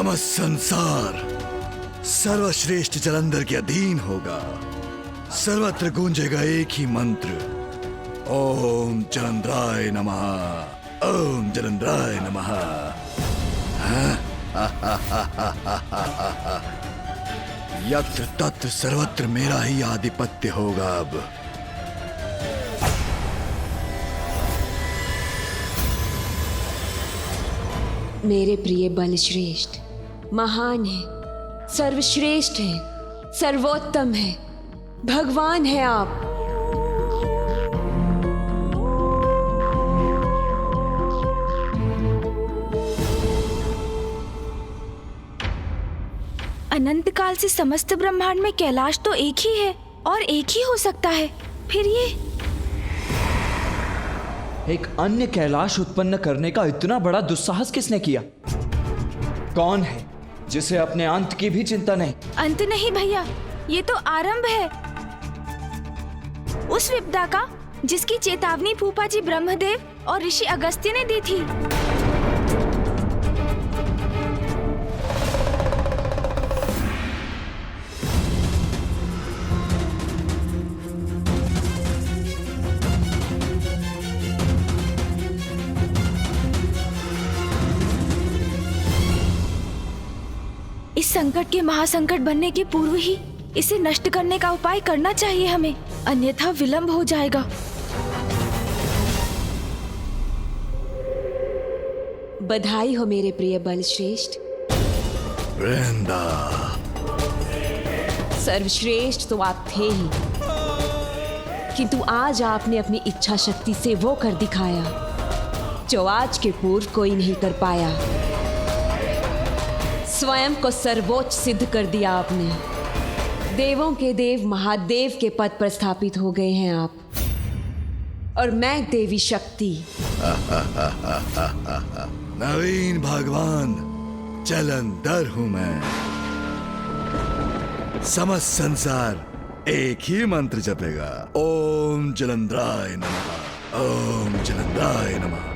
समस्त संसार सर्वश्रेष्ठ जलंधर के अधीन होगा। सर्वत्र गूंजेगा एक ही मंत्र, ओम जलंधराय नमः, ओम जलंधराय नमः। यत्र तत्र सर्वत्र मेरा ही आधिपत्य होगा अब। मेरे प्रिय बलश्रेष्ठ महान है, सर्वश्रेष्ठ है, सर्वोत्तम है, भगवान है आप। अनंत काल से समस्त ब्रह्मांड में कैलाश तो एक ही है और एक ही हो सकता है। फिर ये एक अन्य कैलाश उत्पन्न करने का इतना बड़ा दुस्साहस किसने किया? कौन है जिसे अपने अंत की भी चिंता नहीं? अंत नहीं भैया, ये तो आरंभ है उस विपदा का जिसकी चेतावनी फूफा जी ब्रह्मदेव और ऋषि अगस्त्य ने दी थी। इस संकट के महासंकट बनने के पूर्व ही इसे नष्ट करने का उपाय करना चाहिए हमें, अन्यथा विलंब हो जाएगा। बधाई हो मेरे प्रिय बलश्रेष्ठ। वृंदा, सर्वश्रेष्ठ तो आप थे ही, किंतु आज आपने अपनी इच्छा शक्ति से वो कर दिखाया जो आज के पूर्व कोई नहीं कर पाया। स्वयं को सर्वोच्च सिद्ध कर दिया आपने। देवों के देव महादेव के पद पर स्थापित हो गए हैं आप, और मैं देवी शक्ति। नवीन भगवान जलंधर हूं मैं। समस्त संसार एक ही मंत्र जपेगा, ओम जलंधराय नमः, ओम जलंधराय नमः।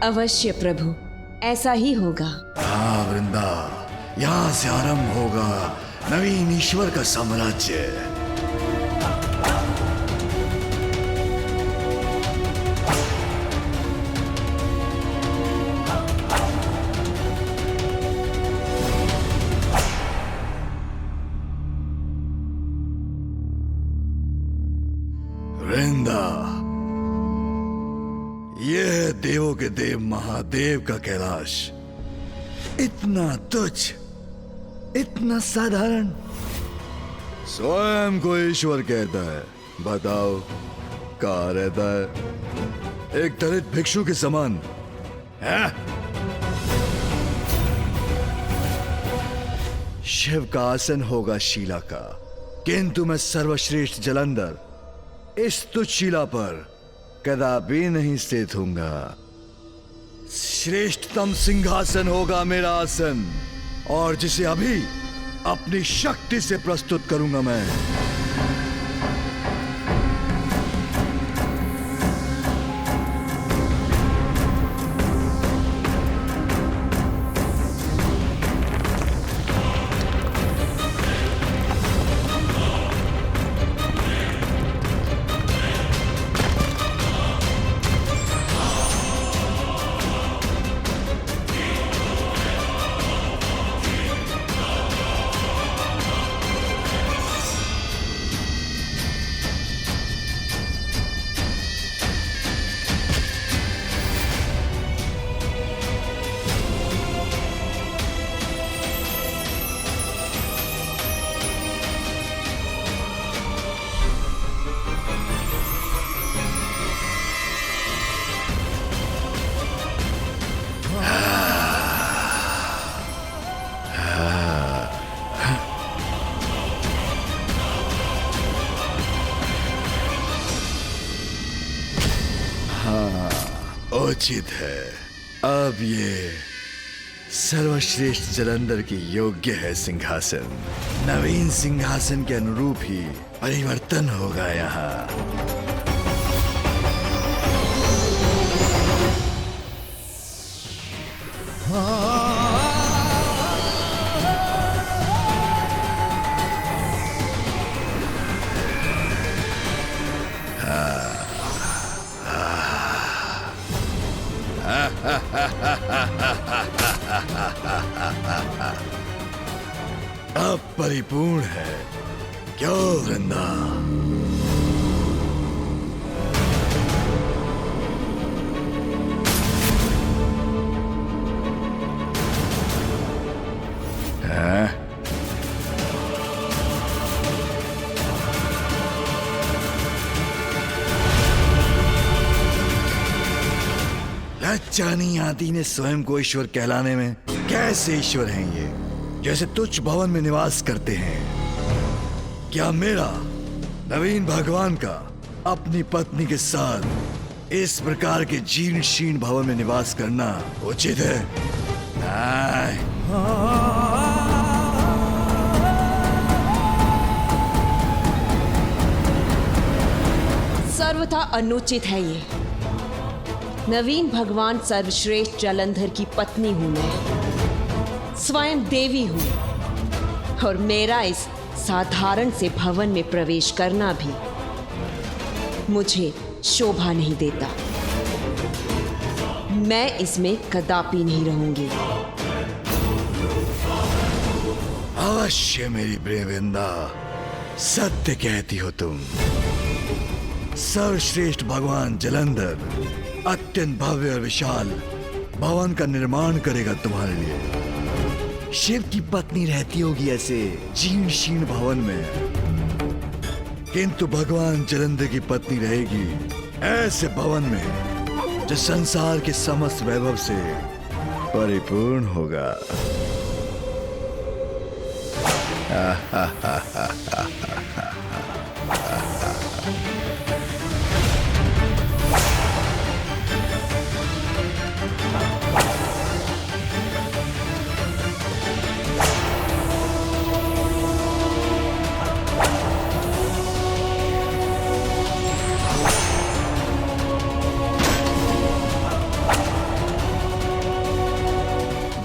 अवश्य प्रभु, ऐसा ही होगा। हाँ वृंदा, यहाँ से आरंभ होगा नवीन ईश्वर का साम्राज्य। वृंदा, यह है देवों के देव महादेव का कैलाश। इतना तुच्छ, इतना साधारण, स्वयं को ईश्वर कहता है। बताओ कहाँ रहता है? एक दलित भिक्षु के समान है। शिव का आसन होगा शिला का, किंतु मैं सर्वश्रेष्ठ जलंधर इस तुच्छ शिला पर कदापि नहीं स्थित होऊंगा। श्रेष्ठतम सिंहासन होगा मेरा आसन, और जिसे अभी अपनी शक्ति से प्रस्तुत करूंगा मैं। उचित है। अब ये सर्वश्रेष्ठ जलंधर की योग्य है सिंहासन। नवीन सिंहासन के अनुरूप ही परिवर्तन होगा यहाँ। हाँ। अब परिपूर्ण है क्यों वृंदा? हैं? लज्जा नहीं आती ने स्वयं को ईश्वर कहलाने में? कैसे ईश्वर हैं ये, जैसे तुच्छ भवन में निवास करते हैं? क्या मेरा नवीन भगवान का अपनी पत्नी के साथ इस प्रकार के जीर्ण शीर्ण भवन में निवास करना उचित है? नहीं। सर्वथा अनुचित है ये। नवीन भगवान सर्वश्रेष्ठ जलंधर की पत्नी हूं मैं, स्वयं देवी हूं, और मेरा इस साधारण से भवन में प्रवेश करना भी मुझे शोभा नहीं देता। मैं इसमें कदापि नहीं रहूंगी। अवश्य मेरी प्रिय वृंदा, सत्य कहती हो तुम। सर्वश्रेष्ठ भगवान जलंधर अत्यंत भव्य और विशाल भवन का निर्माण करेगा तुम्हारे लिए। शिव की पत्नी रहती होगी ऐसे जीर्ण शीर्ण भवन में, किंतु भगवान जलंधर की पत्नी रहेगी ऐसे भवन में जो संसार के समस्त वैभव से परिपूर्ण होगा।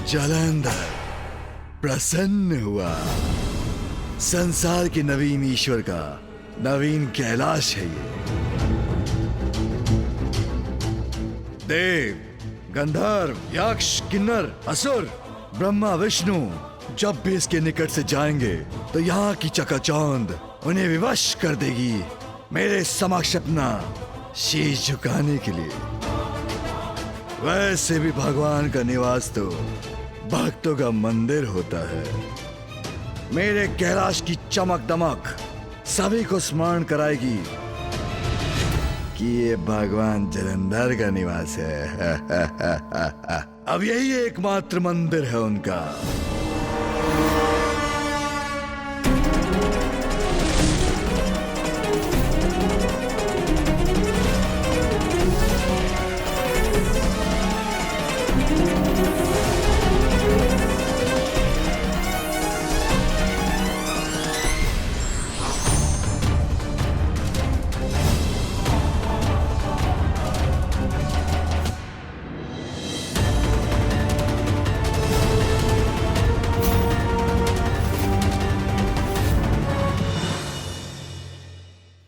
जलंधर प्रसन्न हुआ। संसार के नवीन ईश्वर का नवीन कैलाश है ये। देव, गंधर्व, यक्ष, किन्नर, असुर, ब्रह्मा, विष्णु जब भी इसके निकट से जाएंगे तो यहाँ की चकाचौंध उन्हें विवश कर देगी मेरे समक्ष अपना शीश झुकाने के लिए। वैसे भी भगवान का निवास तो भक्तों का मंदिर होता है। मेरे कैलाश की चमक दमक सभी को स्मरण कराएगी कि ये भगवान जलंधर का निवास है। अब यही एकमात्र मंदिर है उनका।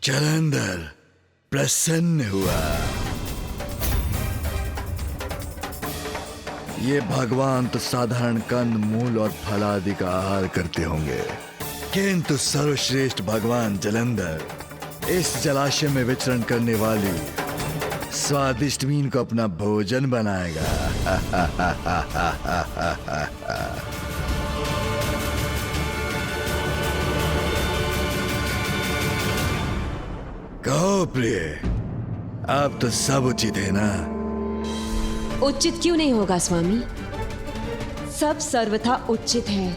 जलंधर प्रसन्न हुआ। ये भगवान तो साधारण कंद मूल और फल आदि का आहार करते होंगे, किंतु सर्वश्रेष्ठ भगवान जलंधर इस जलाशय में विचरण करने वाली स्वादिष्ट मीन को अपना भोजन बनाएगा। कहो प्रिय, अब तो सब उचित है ना? उचित क्यों नहीं होगा स्वामी? सब सर्वथा उचित है।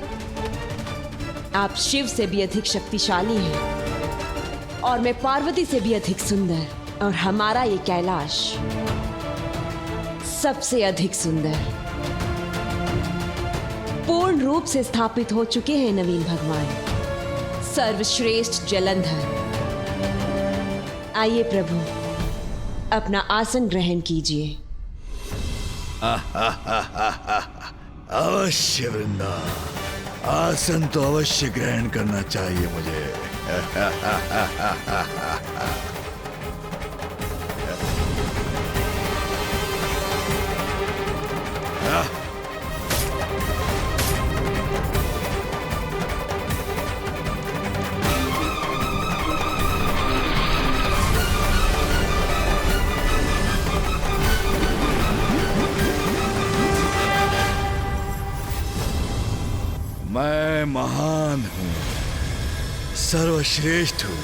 आप शिव से भी अधिक शक्तिशाली हैं और मैं पार्वती से भी अधिक सुंदर, और हमारा ये कैलाश सबसे अधिक सुंदर पूर्ण रूप से स्थापित हो चुके हैं नवीन भगवान सर्वश्रेष्ठ जलंधर। आइए प्रभु, अपना आसन ग्रहण कीजिए। अवश्य वृंदा, आसन तो अवश्य ग्रहण करना चाहिए मुझे। मैं महान हूँ, सर्वश्रेष्ठ हूँ,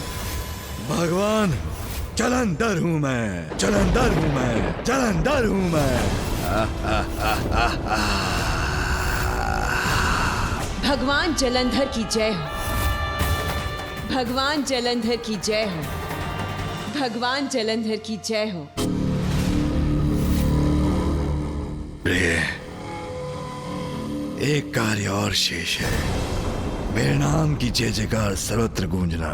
भगवान हूँ, जलंधर हूँ मैं, जलंधर हूँ मैं, जलंधर हूँ मैं। भगवान जलंधर की जय हो, भगवान जलंधर की जय हो, भगवान जलंधर की जय हो। प्रिय, एक कार्य और शेष है। मेरे नाम की जय जयकार सर्वत्र गूंजना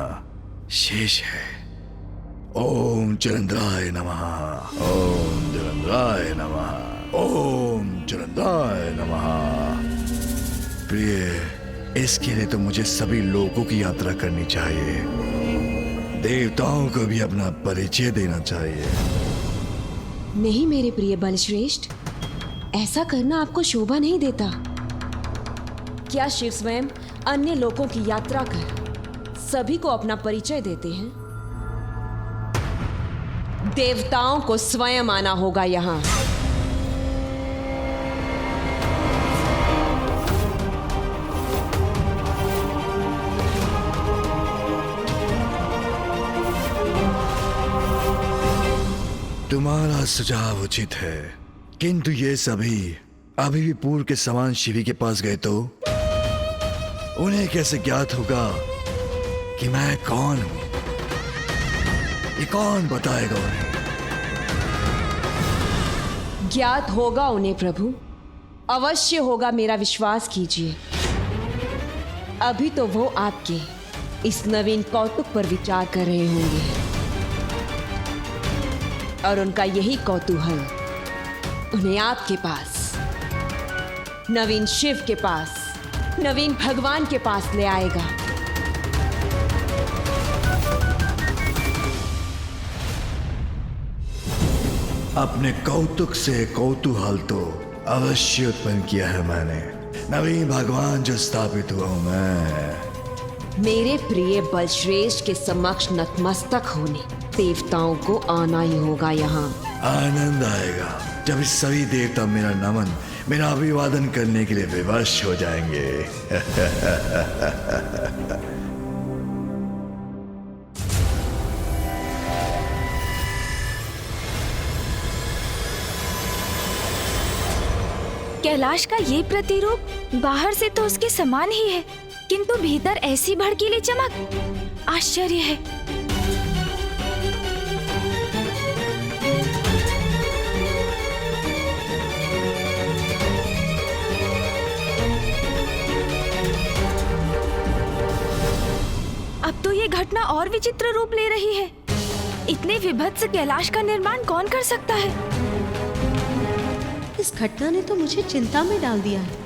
शेष है। ओम जलंधराय नमः, ओम जलंधराय नमः, ओम जलंधराय नमः। प्रिय, इसके लिए तो मुझे सभी लोगों की यात्रा करनी चाहिए, देवताओं को भी अपना परिचय देना चाहिए। नहीं मेरे प्रिय बलश्रेष्ठ, ऐसा करना आपको शोभा नहीं देता। क्या शिव स्वयं अन्य लोगों की यात्रा कर सभी को अपना परिचय देते हैं? देवताओं को स्वयं आना होगा यहां। तुम्हारा सुझाव उचित है, किंतु ये सभी अभी भी पूर्व के समान शिवी के पास गए तो उन्हें कैसे ज्ञात होगा कि मैं कौन हूं? ये कौन बताएगा उन्हें? ज्ञात होगा उन्हें प्रभु, अवश्य होगा, मेरा विश्वास कीजिए। अभी तो वो आपके इस नवीन कौतुक पर विचार कर रहे होंगे और उनका यही कौतूहल उन्हें आपके पास, नवीन शिव के पास, नवीन भगवान के पास ले आएगा। अपने कौतुक से कौतूहल तो अवश्य उत्पन्न किया है मैंने। नवीन भगवान जो स्थापित हुआ हूं मैं। मेरे प्रिय बलश्रेष्ठ के समक्ष नतमस्तक होने देवताओं को आना ही होगा यहाँ। आनंद आएगा जब इस सभी देवता मेरा नमन, मेरा अभिवादन करने के लिए विवश हो जाएंगे। कैलाश का ये प्रतिरूप बाहर से तो उसके समान ही है, किंतु भीतर ऐसी भड़कीली चमक, आश्चर्य है। अब तो ये घटना और विचित्र रूप ले रही है। इतने विभत्स कैलाश का निर्माण कौन कर सकता है? इस घटना ने तो मुझे चिंता में डाल दिया है।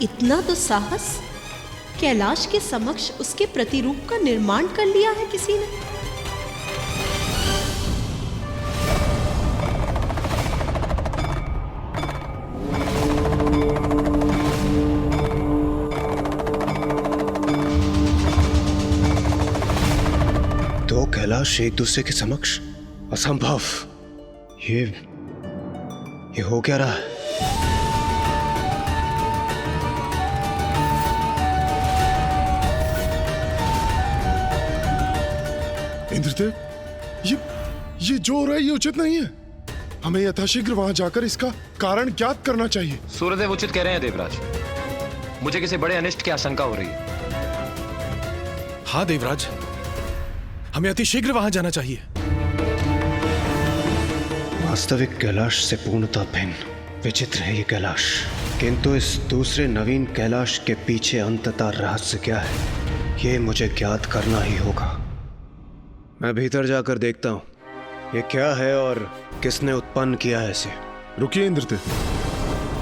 इतना तो साहस! कैलाश के समक्ष उसके प्रतिरूप का निर्माण कर लिया है किसी ने। दो कैलाश एक दूसरे के समक्ष? असंभव। ये हो क्या रहा है? इंद्रदेव, ये जो हो रहा है ये उचित नहीं है। हमें यथाशीघ्र वहां जाकर इसका कारण ज्ञात करना चाहिए। सूर्यदेव उचित कह रहे हैं देवराज। मुझे किसी बड़े अनिष्ट की आशंका हो रही है। हाँ देवराज, हमें अति शीघ्र वहां जाना चाहिए। वास्तविक कैलाश से पूर्णतः भिन्न विचित्र है ये कैलाश, किंतु इस दूसरे नवीन कैलाश के पीछे अंततः रहस्य क्या है, ये मुझे ज्ञात करना ही होगा। मैं भीतर जाकर देखता हूँ ये क्या है और किसने उत्पन्न किया है इसे। रुकिए इंद्रदेव,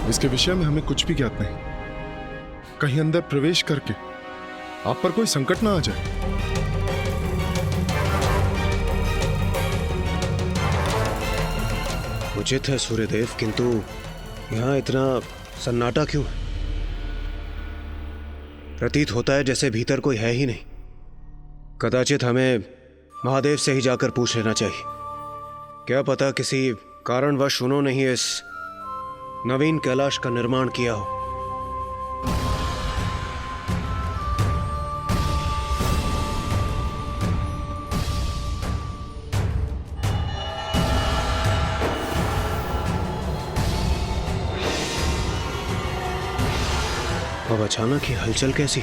इसके विषय में हमें कुछ भी ज्ञात नहीं। कहीं अंदर प्रवेश करके आप पर कोई संकट ना आ जाए। उचित है सूर्यदेव, किंतु यहाँ इतना सन्नाटा क्यों है? प्रतीत होता है जैसे भीतर कोई है ही नहीं। कदाचित हमें महादेव से ही जाकर पूछ लेना चाहिए। क्या पता किसी कारणवश उन्होंने ही इस नवीन कैलाश का निर्माण किया हो। अब अचानक ही हलचल कैसी?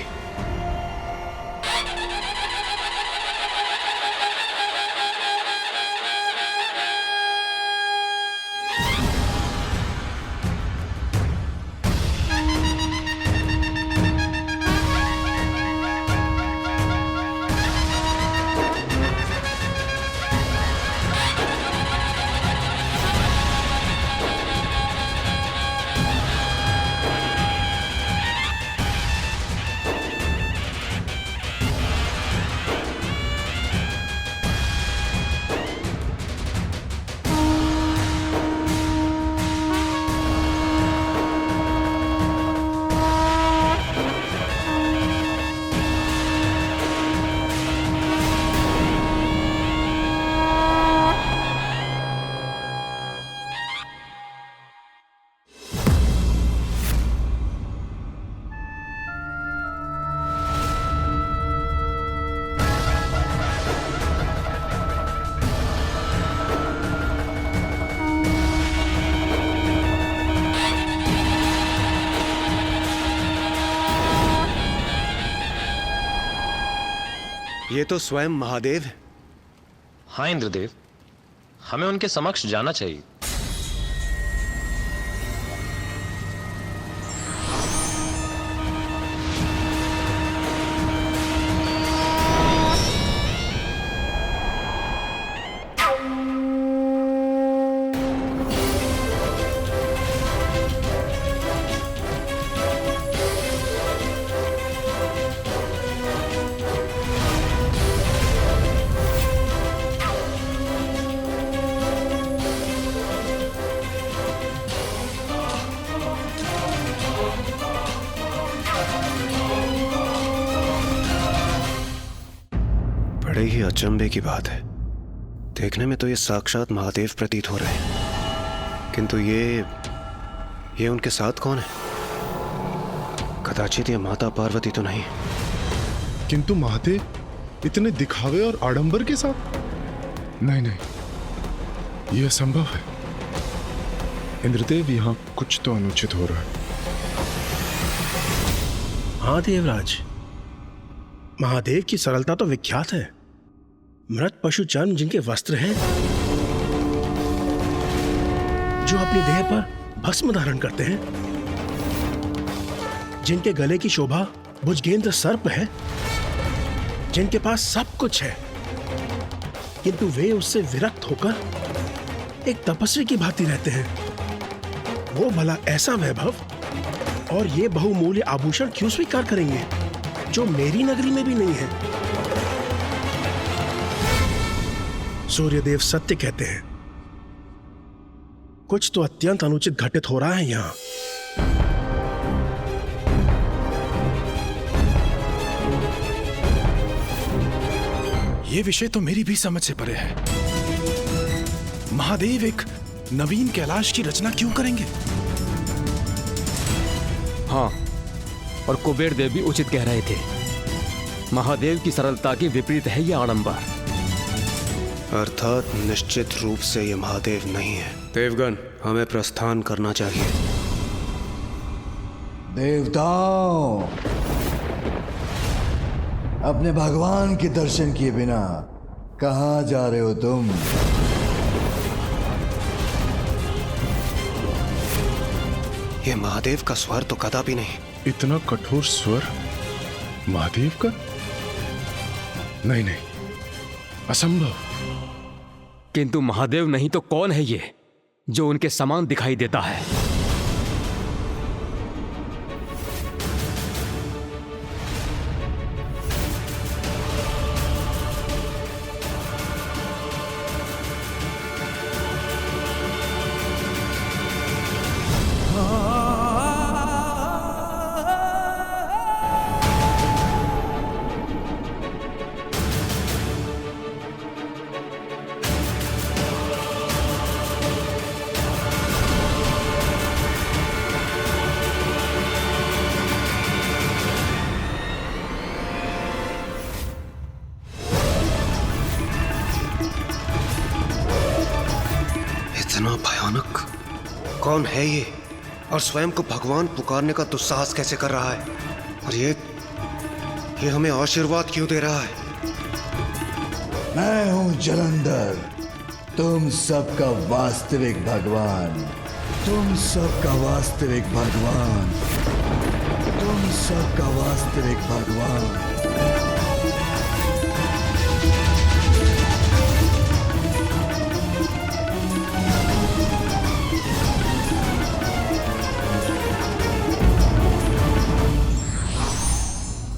ये तो स्वयं महादेव है। हाँ इंद्रदेव, हमें उनके समक्ष जाना चाहिए। बड़े ही अचंभे की बात है। देखने में तो ये साक्षात महादेव प्रतीत हो रहे हैं, किंतु ये उनके साथ कौन है? कदाचित ये माता पार्वती तो नहीं। किंतु महादेव इतने दिखावे और आडंबर के साथ? नहीं नहीं, यह असंभव है। इंद्रदेव, यहाँ कुछ तो अनुचित हो रहा है। हाँ देवराज, महादेव की सरलता तो विख्यात है। मृत पशु चर्म जिनके वस्त्र हैं, जो अपनी देह पर भस्म धारण करते हैं, जिनके गले की शोभा भुजगेंद्र सर्प है, जिनके पास सब कुछ है, किंतु वे उससे विरक्त होकर एक तपस्वी की भांति रहते हैं। वो भला ऐसा वैभव और ये बहुमूल्य आभूषण क्यों स्वीकार करेंगे जो मेरी नगरी में भी नहीं है? सूर्यदेव सत्य कहते हैं, कुछ तो अत्यंत अनुचित घटित हो रहा है यहां। यह विषय तो मेरी भी समझ से परे है। महादेव एक नवीन कैलाश की रचना क्यों करेंगे? हाँ, और कुबेर देव भी उचित कह रहे थे। महादेव की सरलता के विपरीत है यह आडंबर। अर्थात निश्चित रूप से ये महादेव नहीं है। देवगण, हमें प्रस्थान करना चाहिए। देवताओं, अपने भगवान के दर्शन किए बिना कहां जा रहे हो तुम? ये महादेव का स्वर तो कदापि नहीं। इतना कठोर स्वर महादेव का? नहीं नहीं, असंभव। किंतु महादेव नहीं तो कौन है ये जो उनके समान दिखाई देता है? इतना भयानक? कौन है ये? और स्वयं को भगवान पुकारने का दुस्साहस कैसे कर रहा है? और ये हमें आशीर्वाद क्यों दे रहा है? मैं हूं जलंधर, तुम सबका वास्तविक भगवान, तुम सबका वास्तविक भगवान, तुम सबका वास्तविक भगवान।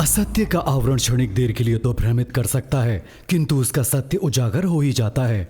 असत्य का आवरण क्षणिक देर के लिए तो भ्रमित कर सकता है, किंतु उसका सत्य उजागर हो ही जाता है।